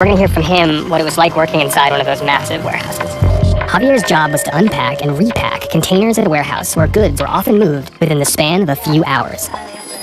We're going to hear from him what it was like working inside one of those massive warehouses. Javier's job was to unpack and repack containers at a warehouse where goods were often moved within the span of a few hours.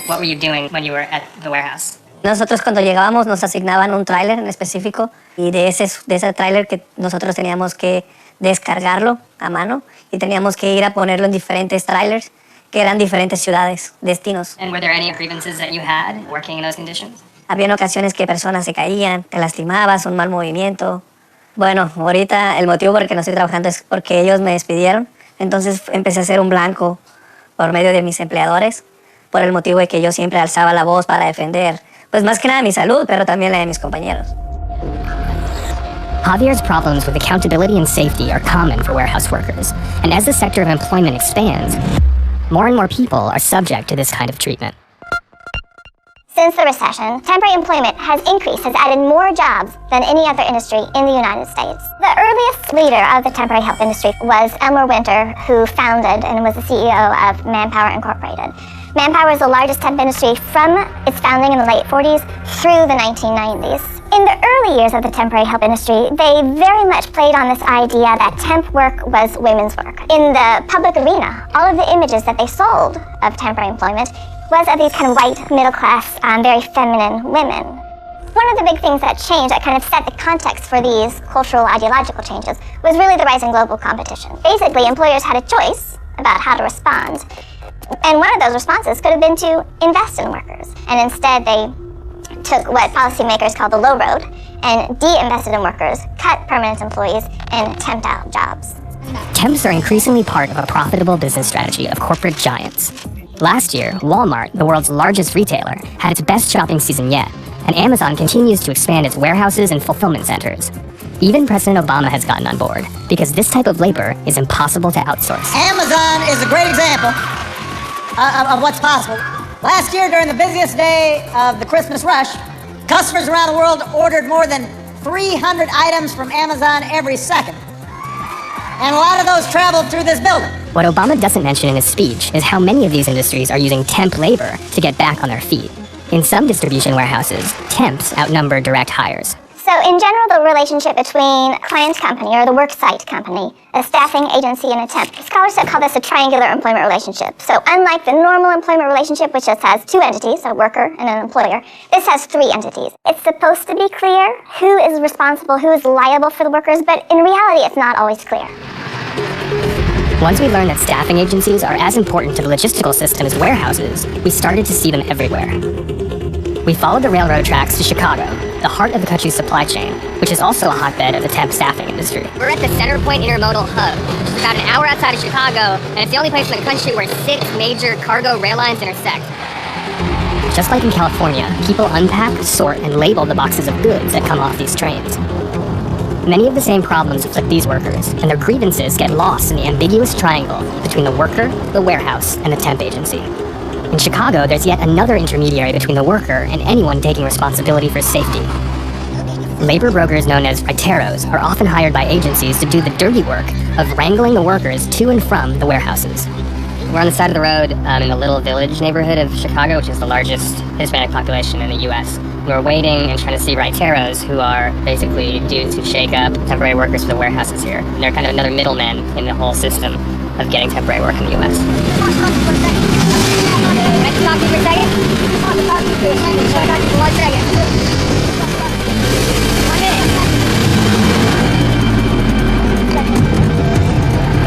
What were you doing when you were at the warehouse? Nosotros cuando llegábamos nos asignaban un tráiler en específico y de ese tráiler que nosotros teníamos que descargarlo a mano y teníamos que ir a ponerlo en diferentes tráilers que eran diferentes ciudades, destinos. And were there any grievances that you had working in those conditions? Había ocasiones que personas se caían, te lastimabas, un mal movimiento. Bueno, ahorita el motivo por el que no estoy trabajando es porque ellos me despidieron. Entonces empecé a ser un blanco por medio de mis empleadores, por el motivo de que yo siempre alzaba la voz para defender, pues más que nada mi salud, pero también la de mis compañeros. Javier's problems with accountability and safety are common for warehouse workers, and as the sector of employment expands, more and more people are subject to this kind of treatment. Since the recession, temporary employment has increased, has added more jobs than any other industry in the United States. The earliest leader of the temporary help industry was Elmer Winter, who founded and was the CEO of Manpower Incorporated. Manpower is the largest temp industry from its founding in the late 40s through the 1990s. In the early years of the temporary help industry, they very much played on this idea that temp work was women's work. In the public arena, all of the images that they sold of temporary employment was of these kind of white, middle-class, very feminine women. One of the big things that changed, that kind of set the context for these cultural ideological changes, was really the rise in global competition. Basically, employers had a choice about how to respond. And one of those responses could have been to invest in workers. And instead, they took what policymakers call the low road and de-invested in workers, cut permanent employees, and temped out jobs. Temps are increasingly part of a profitable business strategy of corporate giants. Last year, Walmart, the world's largest retailer, had its best shopping season yet, and Amazon continues to expand its warehouses and fulfillment centers. Even President Obama has gotten on board, because this type of labor is impossible to outsource. Amazon is a great example of what's possible. Last year, during the busiest day of the Christmas rush, customers around the world ordered more than 300 items from Amazon every second. And a lot of those traveled through this building. What Obama doesn't mention in his speech is how many of these industries are using temp labor to get back on their feet. In some distribution warehouses, temps outnumber direct hires. So in general, the relationship between client company or the worksite company, a staffing agency, and a temp, scholars have called this a triangular employment relationship. So unlike the normal employment relationship, which just has two entities, a worker and an employer, this has three entities. It's supposed to be clear who is responsible, who is liable for the workers, but in reality, it's not always clear. Once we learned that staffing agencies are as important to the logistical system as warehouses, we started to see them everywhere. We followed the railroad tracks to Chicago, the heart of the country's supply chain, which is also a hotbed of the temp staffing industry. We're at the Center Point Intermodal Hub, which is about an hour outside of Chicago, and it's the only place in the country where 6 major cargo rail lines intersect. Just like in California, people unpack, sort, and label the boxes of goods that come off these trains. Many of the same problems afflict these workers, and their grievances get lost in the ambiguous triangle between the worker, the warehouse, and the temp agency. In Chicago, there's yet another intermediary between the worker and anyone taking responsibility for safety. Labor brokers known as raiteros are often hired by agencies to do the dirty work of wrangling the workers to and from the warehouses. We're on the side of the road in the Little Village neighborhood of Chicago, which is the largest Hispanic population in the U.S. We're waiting and trying to see raiteros, who are basically due to shake up temporary workers for the warehouses here. And they're kind of another middleman in the whole system of getting temporary work in the U.S. Can I talk to you for a second? I want to talk to you for a second. Can I talk to you for 1 second? 1 minute.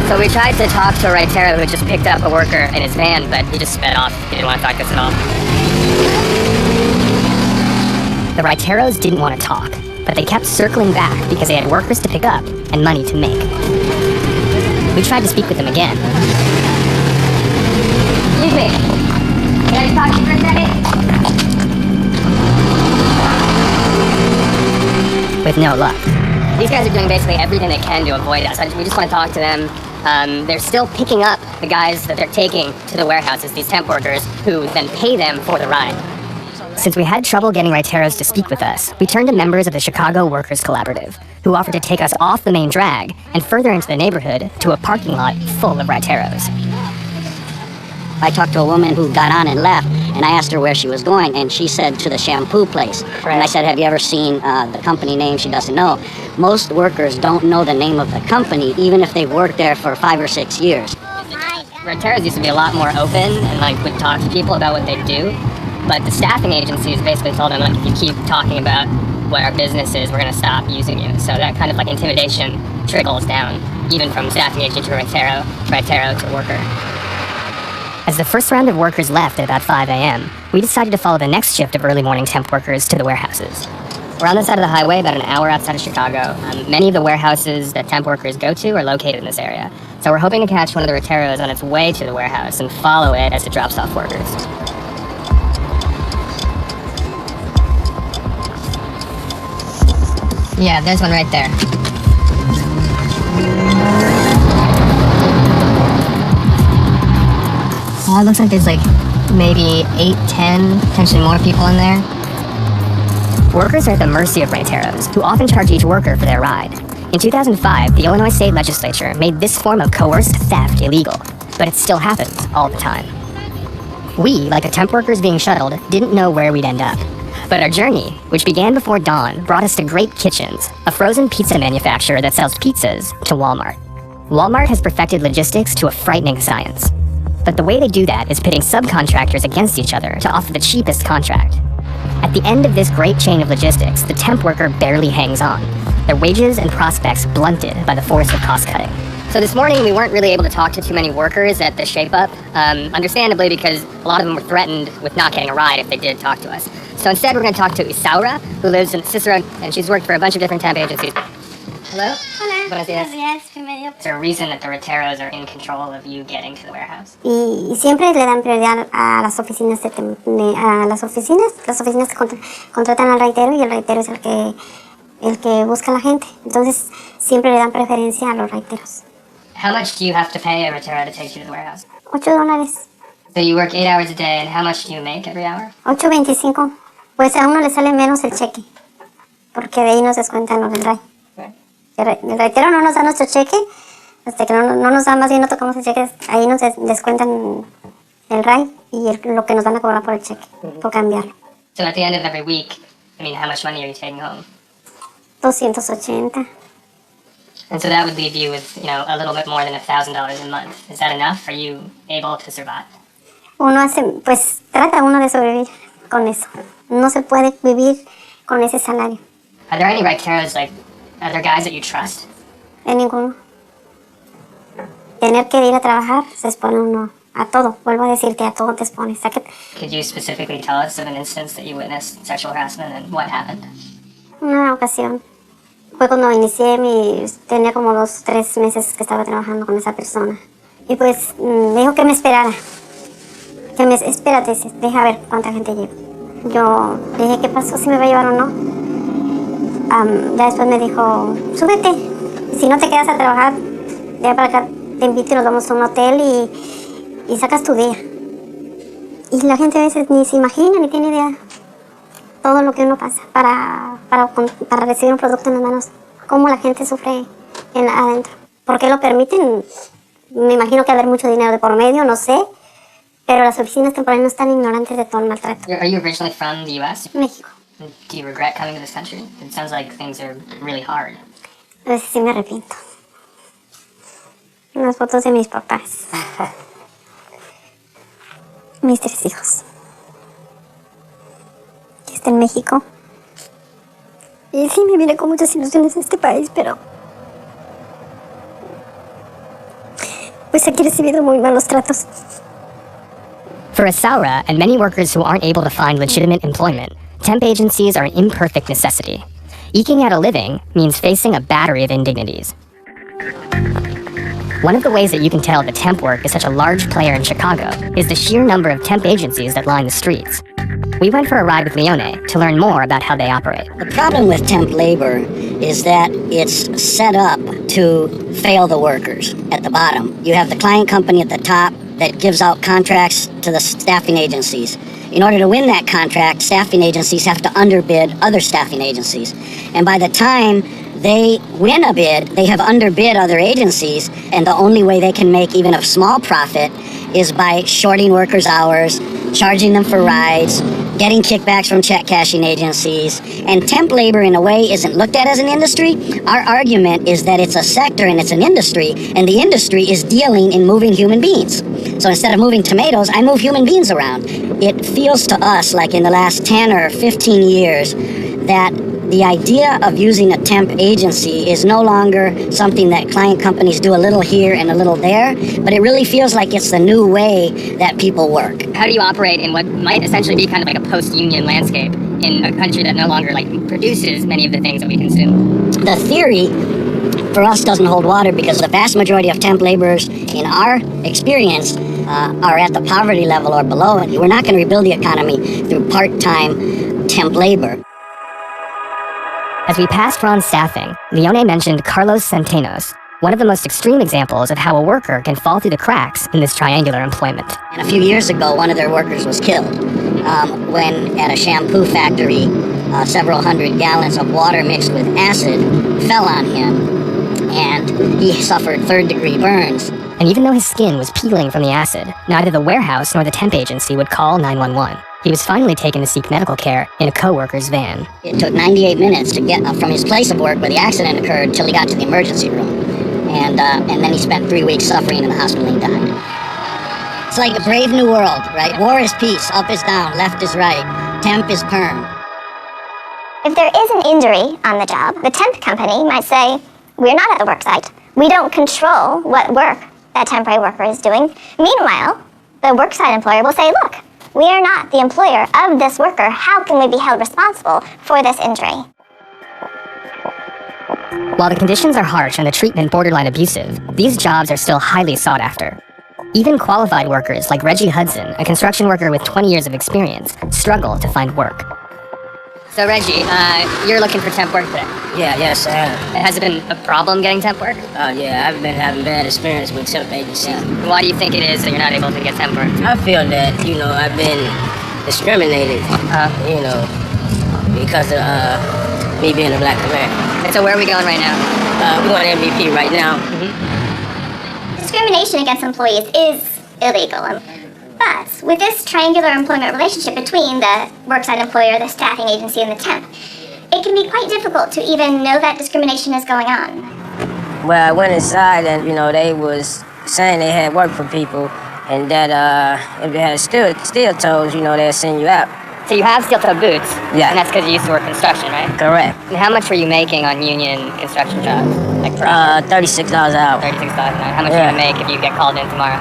So we tried to talk to a raitero who had just picked up a worker in his van, but he just sped off. He didn't want to talk to us at all. The raiteros didn't want to talk, but they kept circling back because they had workers to pick up and money to make. We tried to speak with them again. Excuse me. Can I talk to you for a second? With no luck. These guys are doing basically everything they can to avoid us. We just want to talk to them. They're still picking up the guys that they're taking to the warehouses, these temp workers, who then pay them for the ride. Since we had trouble getting raiteros to speak with us, we turned to members of the Chicago Workers Collaborative, who offered to take us off the main drag and further into the neighborhood to a parking lot full of raiteros. I talked to a woman who got on and left, And I asked her where she was going, and she said to the shampoo place. Right. And I said, have you ever seen the company name? She doesn't know. Most workers don't know the name of the company, even if they've worked there for 5 or 6 years. Raiteros used to be a lot more open and like would talk to people about what they do, but the staffing agencies basically told them, like, if you keep talking about what our business is, we're going to stop using you. So that kind of like intimidation trickles down, even from staffing agent to raitero to worker. As the first round of workers left at about 5 a.m., we decided to follow the next shift of early morning temp workers to the warehouses. We're on the side of the highway, about an hour outside of Chicago. Many of the warehouses that temp workers go to are located in this area. So we're hoping to catch one of the raiteros on its way to the warehouse and follow it as it drops off workers. Yeah, there's one right there. It looks like there's like maybe 8, 10, potentially more people in there. Workers are at the mercy of raiteros, who often charge each worker for their ride. In 2005, the Illinois State Legislature made this form of coerced theft illegal, but it still happens all the time. We, like the temp workers being shuttled, didn't know where we'd end up. But our journey, which began before dawn, brought us to Great Kitchens, a frozen pizza manufacturer that sells pizzas to Walmart. Walmart has perfected logistics to a frightening science. But the way they do that is pitting subcontractors against each other to offer the cheapest contract. At the end of this great chain of logistics, the temp worker barely hangs on, their wages and prospects blunted by the force of cost cutting. So this morning, we weren't really able to talk to too many workers at the Shape Up, understandably because a lot of them were threatened with not getting a ride if they did talk to us. So instead, we're going to talk to Isaura, who lives in Cicero, and she's worked for a bunch of different temp agencies. Hello? Hola. Buenos días. Buenos días, bienvenido. Is there a reason that the raiteros are in control of you getting to the warehouse? Y siempre le dan prioridad a las oficinas las oficinas que contratan al raitero, y el raitero es el que busca a la gente. Entonces siempre le dan preferencia a los raiteros. How much do you have to pay a raitero to take you to the warehouse? $8. So you work 8 hours a day, and how much do you make every hour? $8.25. Pues a uno le sale menos el cheque, porque de ahí nos descuentan los del RAI. El raitero no nos da nuestro cheque, hasta que no nos da, más bien no tocamos el cheque, ahí nos descuentan el RAI y lo que nos van a cobrar por el cheque, por cambiarlo. So at the end of every week, I mean, how much money are you taking home? 280. And so that would leave you with, a little bit more than $1,000 a month. Is that enough? Are you able to survive? Trata uno de sobrevivir con eso. No se puede vivir con ese salario. Are there any raiteros, other guys that you trust? En ninguno. Tener que ir a trabajar se expone uno a todo. Vuelvo a decirte, a todo te expones. Could you specifically tell us of an instance that you witnessed sexual harassment and what happened? Una ocasión fue cuando inicié tenía como 2, 3 meses que estaba trabajando con esa persona. Y pues me dijo que me esperara. Espérate, deja ver cuánta gente lleva. Yo le dije, ¿qué pasó? ¿Si me va a llevar o no? Ya después me dijo, súbete. Si no te quedas a trabajar, ya para acá te invito y nos vamos a un hotel y sacas tu día. Y la gente a veces ni se imagina ni tiene idea todo lo que uno pasa para recibir un producto en las manos. Cómo la gente sufre adentro. ¿Por qué lo permiten? Me imagino que haber mucho dinero de por medio, no sé. Pero las oficinas temporales no están ignorantes de todo el maltrato. Are you originally from the U.S.? México. Do you regret coming to this country? It sounds like things are really hard. A veces sí me arrepiento. Unas fotos de mis papás. Mis 3 hijos. Que está en México. Y sí, me vine con muchas ilusiones a este país, pero pues aquí he recibido muy malos tratos. For Isaura and many workers who aren't able to find legitimate employment, temp agencies are an imperfect necessity. Eking out a living means facing a battery of indignities. One of the ways that you can tell that temp work is such a large player in Chicago is the sheer number of temp agencies that line the streets. We went for a ride with Leone to learn more about how they operate. The problem with temp labor is that it's set up to fail the workers at the bottom. You have the client company at the top that gives out contracts to the staffing agencies. In order to win that contract, staffing agencies have to underbid other staffing agencies. And by the time they win a bid, they have underbid other agencies, and the only way they can make even a small profit is by shorting workers' hours, charging them for rides, getting kickbacks from check cashing agencies, and temp labor in a way isn't looked at as an industry. Our argument is that it's a sector and it's an industry, and the industry is dealing in moving human beings. So instead of moving tomatoes, I move human beings around. It feels to us like in the last 10 or 15 years that the idea of using a temp agency is no longer something that client companies do a little here and a little there, but it really feels like it's the new way that people work. How do you operate in what might essentially be kind of like a post-union landscape in a country that no longer like produces many of the things that we consume? The theory for us doesn't hold water because the vast majority of temp laborers in our experience are at the poverty level or below it. We're not going to rebuild the economy through part-time temp labor. As we passed Ron's staffing, Leone mentioned Carlos Centenos, one of the most extreme examples of how a worker can fall through the cracks in this triangular employment. And a few years ago, one of their workers was killed when at a shampoo factory, several hundred gallons of water mixed with acid fell on him, and he suffered third-degree burns. And even though his skin was peeling from the acid, neither the warehouse nor the temp agency would call 911. He was finally taken to seek medical care in a co-worker's van. It took 98 minutes to get from his place of work where the accident occurred till he got to the emergency room. And then he spent 3 weeks suffering in the hospital and died. It's like a brave new world, right? War is peace, up is down, left is right, temp is perm. If there is an injury on the job, the temp company might say, we're not at the work site. We don't control what work that temporary worker is doing. Meanwhile, the worksite employer will say, look, we are not the employer of this worker. How can we be held responsible for this injury? While the conditions are harsh and the treatment borderline abusive, these jobs are still highly sought after. Even qualified workers like Reggie Hudson, a construction worker with 20 years of experience, struggle to find work. So Reggie, you're looking for temp work today. Yes, I am. Has it been a problem getting temp work? Yeah, I've been having bad experience with temp agencies. Why do you think it is that you're not able to get temp work? I feel that, I've been discriminated, because of me being a black American. And so where are we going right now? We're going to MVP right now. Discrimination against employees is illegal. But with this triangular employment relationship between the worksite employer, the staffing agency, and the temp, it can be quite difficult to even know that discrimination is going on. Well, I went inside and, they was saying they had work for people and that if they had steel toes, they'll send you out. So you have steel-toe boots, Yeah. and that's because you used to work construction, right? Correct. And how much were you making on union construction jobs? Like per hour? $36 an hour. $36 an hour. How much are you Yeah. gonna make if you get called in tomorrow?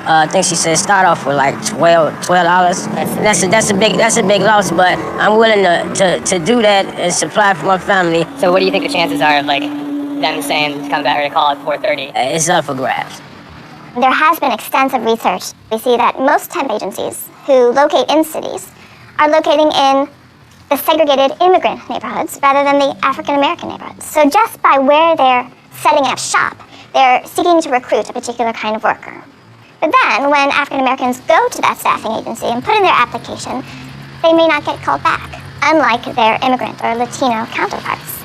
I think she said start off with like $12. That's a big loss, but I'm willing to do that and supply for my family. So what do you think the chances are of like them saying come back or to call at 4:30? It's up for grabs. There has been extensive research. We see that most temp agencies who locate in cities are locating in the segregated immigrant neighborhoods rather than the African American neighborhoods. So just by where they're setting up shop, they're seeking to recruit a particular kind of worker. But then, when African Americans go to that staffing agency and put in their application, they may not get called back, unlike their immigrant or Latino counterparts.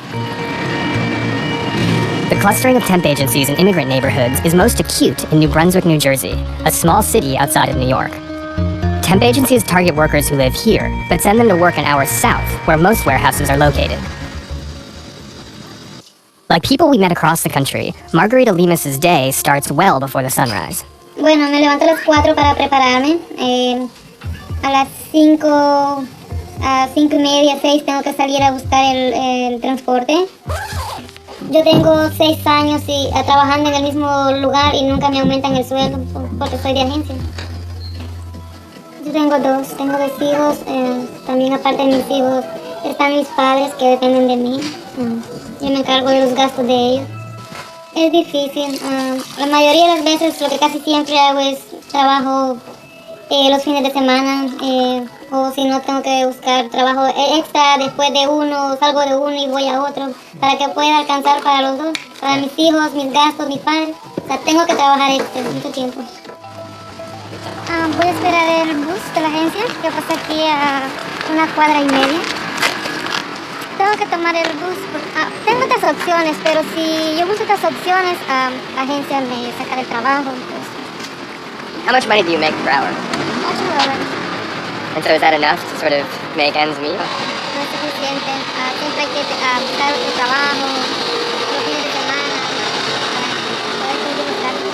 The clustering of temp agencies in immigrant neighborhoods is most acute in New Brunswick, New Jersey, a small city outside of New York. Temp agencies target workers who live here, but send them to work an hour south, where most warehouses are located. Like people we met across the country, Margarita Lemus's day starts well before the sunrise. Bueno, me levanto a las 4 para prepararme. A las 5, a 5:30, 6 tengo que salir a buscar el transporte. Yo tengo 6 años trabajando en el mismo lugar y nunca me aumentan el sueldo porque soy de agencia. Yo tengo dos hijos. También aparte de mis hijos están mis padres que dependen de mí. Yo me encargo de los gastos de ellos. Es difícil. La mayoría de las veces lo que casi siempre hago es trabajo los fines de semana o si no tengo que buscar trabajo extra después de uno, salgo de uno y voy a otro para que pueda alcanzar para los dos, para mis hijos, mis gastos, mis padres. O sea, tengo que trabajar extra mucho tiempo. Voy a esperar el bus de la agencia que pasa aquí a 1,5 cuadras. Tengo que tomar el bus. Tengo otras opciones, pero si yo busco otras opciones, la agencia me saca del trabajo. Pues. How much money do you make per hour? $8. And so is that enough to sort of make ends meet? No es suficiente. Siempre hay que buscar otro trabajo, los fines de semana, para poder seguir buscando.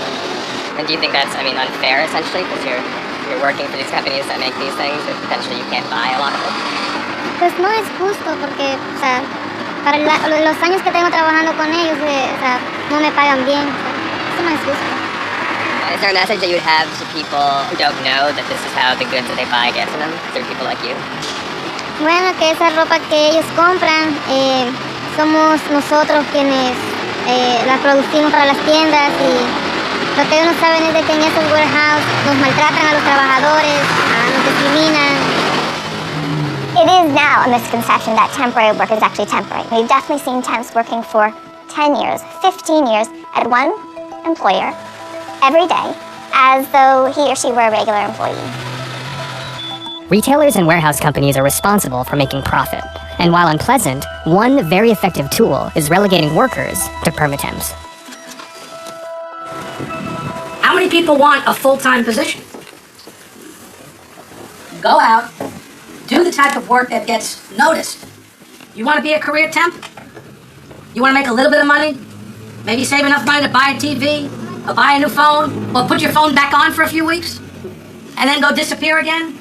And do you think that's, unfair essentially, because you're working for these companies that make these things, and potentially you can't buy a lot of them? Pues no es justo porque, o sea, para los años que tengo trabajando con ellos, o sea, no me pagan bien. Eso no es justo. Is there a message that you would have to people who don't know that this is how the goods that they buy get to them? Through people like you? Bueno, que esa ropa que ellos compran, somos nosotros quienes la producimos para las tiendas, y lo que ellos no saben es de que en esos warehouse nos maltratan a los trabajadores, nos discriminan. It is now a misconception that temporary work is actually temporary. We've definitely seen temps working for 10 years, 15 years at one employer every day, as though he or she were a regular employee. Retailers and warehouse companies are responsible for making profit. And while unpleasant, one very effective tool is relegating workers to permatemps. How many people want a full-time position? Go out, do the type of work that gets noticed. You want to be a career temp? You want to make a little bit of money? Maybe save enough money to buy a TV, or buy a new phone, or put your phone back on for a few weeks, and then go disappear again?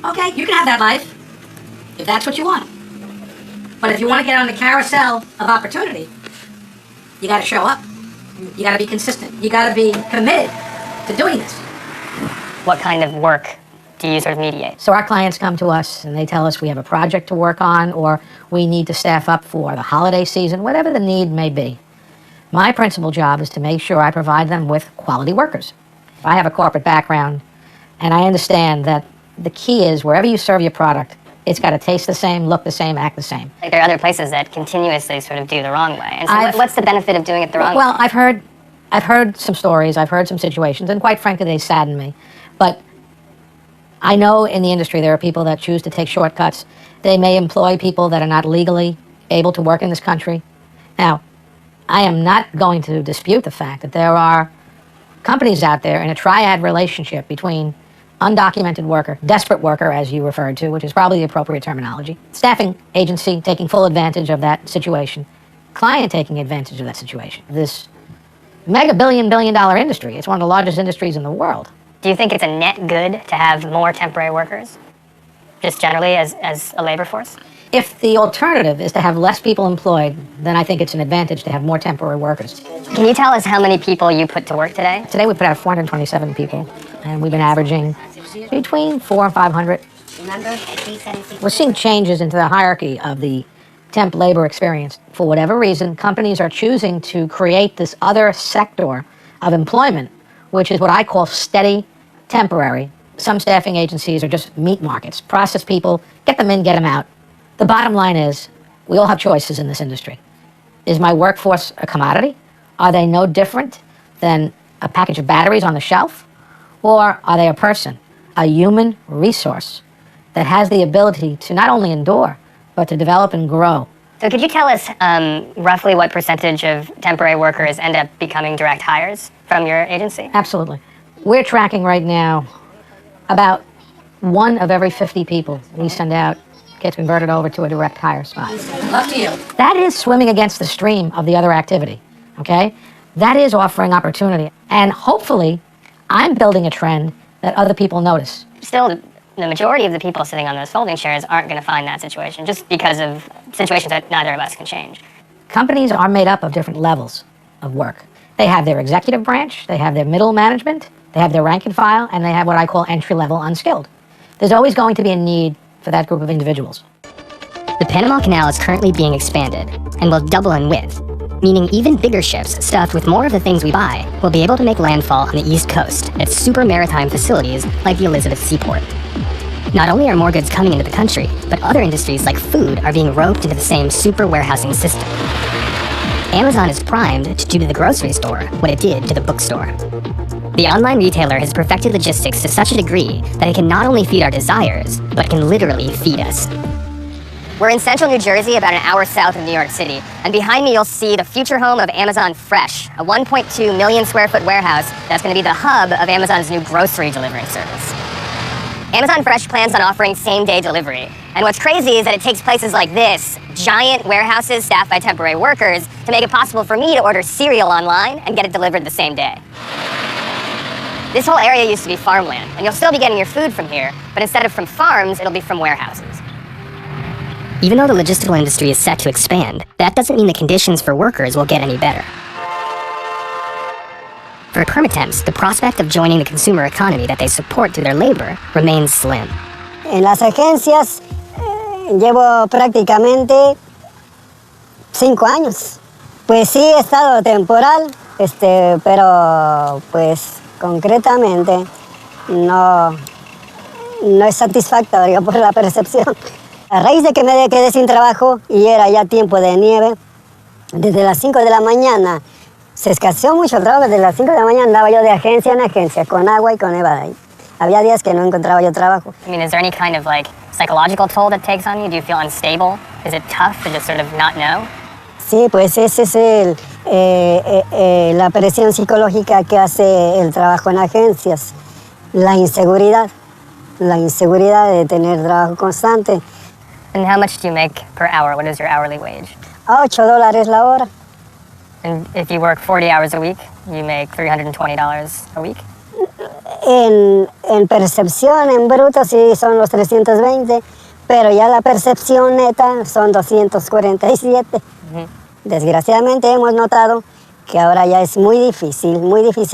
Okay, you can have that life, if that's what you want. But if you want to get on the carousel of opportunity, you got to show up. You got to be consistent. You got to be committed to doing this. What kind of work do you sort of mediate? So our clients come to us and they tell us we have a project to work on, or we need to staff up for the holiday season, whatever the need may be. My principal job is to make sure I provide them with quality workers. I have a corporate background, and I understand that the key is wherever you serve your product, it's got to taste the same, look the same, act the same. Like there are other places that continuously sort of do the wrong way. And so what's the benefit of doing it the wrong way? Well, I've heard some stories, I've heard some situations, and quite frankly, they sadden me. But I know in the industry there are people that choose to take shortcuts. They may employ people that are not legally able to work in this country. Now, I am not going to dispute the fact that there are companies out there in a triad relationship between undocumented worker, desperate worker, as you referred to, which is probably the appropriate terminology, staffing agency taking full advantage of that situation, client taking advantage of that situation. This mega billion-dollar industry, it's one of the largest industries in the world. Do you think it's a net good to have more temporary workers, just generally as a labor force? If the alternative is to have less people employed, then I think it's an advantage to have more temporary workers. Can you tell us how many people you put to work today? Today we put out 427 people, and we've been averaging between 400 and 500. We're seeing changes into the hierarchy of the temp labor experience. For whatever reason, companies are choosing to create this other sector of employment, which is what I call steady, temporary. Some staffing agencies are just meat markets. Process people, get them in, get them out. The bottom line is, we all have choices in this industry. Is my workforce a commodity? Are they no different than a package of batteries on the shelf? Or are they a person, a human resource that has the ability to not only endure, but to develop and grow? So could you tell us roughly what percentage of temporary workers end up becoming direct hires from your agency? Absolutely. We're tracking right now about 1 of every 50 people we send out gets converted over to a direct hire spot. Up to you. That is swimming against the stream of the other activity, okay? That is offering opportunity. And hopefully, I'm building a trend that other people notice. Still, the majority of the people sitting on those folding chairs aren't going to find that situation just because of situations that neither of us can change. Companies are made up of different levels of work. They have their executive branch, they have their middle management, they have their rank and file, and they have what I call entry-level unskilled. There's always going to be a need for that group of individuals. The Panama Canal is currently being expanded and will double in width, meaning even bigger ships stuffed with more of the things we buy will be able to make landfall on the East Coast at super maritime facilities like the Elizabeth Seaport. Not only are more goods coming into the country, but other industries like food are being roped into the same super warehousing system. Amazon is primed to do to the grocery store what it did to the bookstore. The online retailer has perfected logistics to such a degree that it can not only feed our desires, but can literally feed us. We're in central New Jersey, about an hour south of New York City, and behind me you'll see the future home of Amazon Fresh, a 1.2 million square foot warehouse that's going to be the hub of Amazon's new grocery delivering service. Amazon Fresh plans on offering same-day delivery. And what's crazy is that it takes places like this, giant warehouses staffed by temporary workers, to make it possible for me to order cereal online and get it delivered the same day. This whole area used to be farmland, and you'll still be getting your food from here, but instead of from farms, it'll be from warehouses. Even though the logistical industry is set to expand, that doesn't mean the conditions for workers will get any better. For permatemps, the prospect of joining the consumer economy that they support through their labor remains slim. En las agencias llevo prácticamente 5 años. Pues sí he estado temporal, pero pues concretamente no es satisfactorio por la percepción. A raíz de que me quedé sin trabajo y era ya tiempo de nieve, desde las 5 de la mañana se escaseó mucho el trabajo. Desde las 5 de la mañana andaba yo de agencia en agencia, con agua y con nevada. Había días que no encontraba yo trabajo. I mean, is there any kind of like psychological toll that takes on you? Do you feel unstable? Is it tough to just sort of not know? Sí, pues ese es la presión psicológica que hace el trabajo en agencias. La inseguridad de tener trabajo constante. And how much do you make per hour? What is your hourly wage? A $8 la hora. And if you work 40 hours a week, you make $320 a week? En percepción, en bruto, sí son los 320, pero ya la percepción neta son 247. Desgraciadamente hemos notado que ahora ya es muy difícil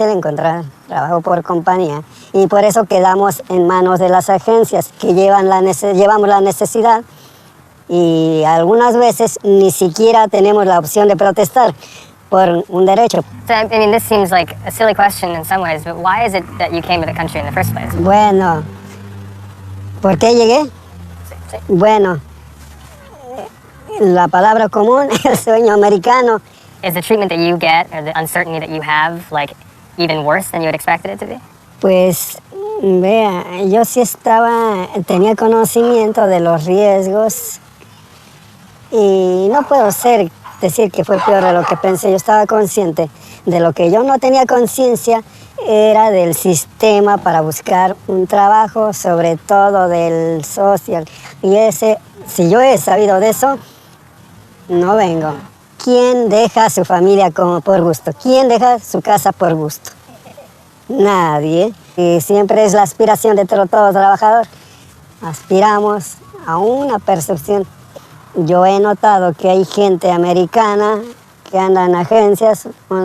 encontrar trabajo por compañía, y por eso quedamos en manos de las agencias que llevamos la necesidad, y algunas veces ni siquiera tenemos la opción de protestar por un derecho. So, I mean, this seems like a silly question in some ways, but why is it that you came to the country in the first place? Bueno, ¿por qué llegué? Bueno, la palabra común, el sueño americano. Is the treatment that you get or the uncertainty that you have like even worse than you had expected it to be? Pues, vea, yo sí tenía conocimiento de los riesgos y no puedo decir que fue peor de lo que pensé. Yo estaba consciente. De lo que yo no tenía conciencia era del sistema para buscar un trabajo, sobre todo del social. Y si yo he sabido de eso, no vengo. ¿Quién deja a su familia por gusto? ¿Quién deja su casa por gusto? Nadie. Y siempre es la aspiración de todo trabajador. Aspiramos a una percepción. Yo he notado que hay gente americana que anda en agencias